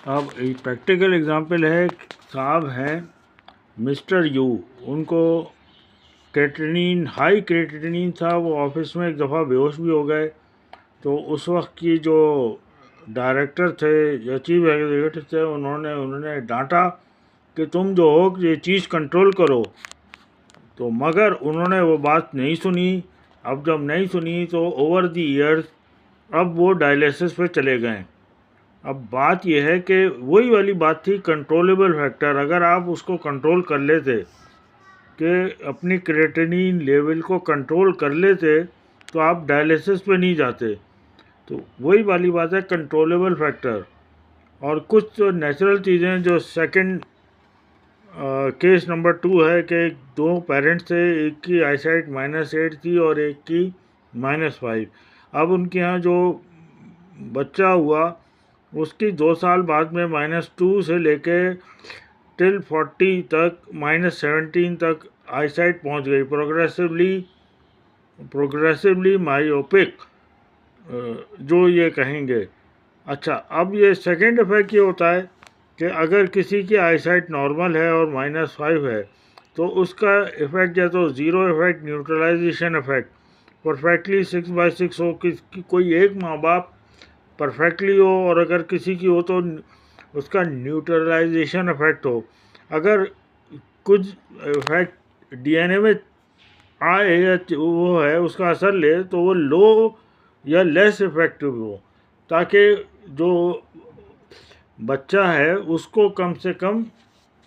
अब एक practical example है, साहब हैं मिस्टर यू, उनको क्रेटिनिन, हाई क्रेटिनिन था, वो ऑफिस में एक दफ़ा बेहोश भी हो गए। तो उस वक्त की जो डायरेक्टर थे या चीफ एग्जीक्यूटिव थे, उन्होंने डांटा कि तुम जो हो ये चीज़ कंट्रोल करो। तो मगर उन्होंने वो बात नहीं सुनी। अब जब नहीं सुनी तो ओवर द ईयर्स अब वो डायलिसिस पे चले गए। अब बात यह है कि वही वाली बात थी, कंट्रोलेबल फैक्टर, अगर आप उसको कंट्रोल कर लेते कि अपनी क्रेटिनिन लेवल को कंट्रोल कर लेते तो आप डायलिसिस पे नहीं जाते। तो वही वाली बात है, कंट्रोलेबल फैक्टर। और कुछ तो नेचुरल चीज़ें जो सेकंड केस नंबर 2 है कि दो पेरेंट्स थे, एक की आईसाइट -8 थी और एक की -5। अब उनके यहाँ जो बच्चा हुआ उसकी 2 साल बाद में -2 से लेके टिल 40 तक, -17 तक आईसाइट पहुंच गई, प्रोग्रेसिवली मायोपिक जो ये कहेंगे। अच्छा, अब ये सेकंड इफेक्ट ये होता है कि अगर किसी की आईसाइट नॉर्मल है और -5 है तो उसका इफेक्ट या तो zero effect, neutralization effect, perfectly 6/6 हो, कि कोई एक माँ बाप परफेक्टली हो और अगर किसी की हो तो उसका न्यूट्रलाइजेशन इफेक्ट हो। अगर कुछ इफेक्ट डीएनए में आए या वो है उसका असर ले तो वो लो या लेस इफेक्टिव हो, ताकि जो बच्चा है उसको कम से कम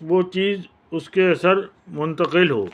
वो चीज़ उसके असर मुंतकिल हो।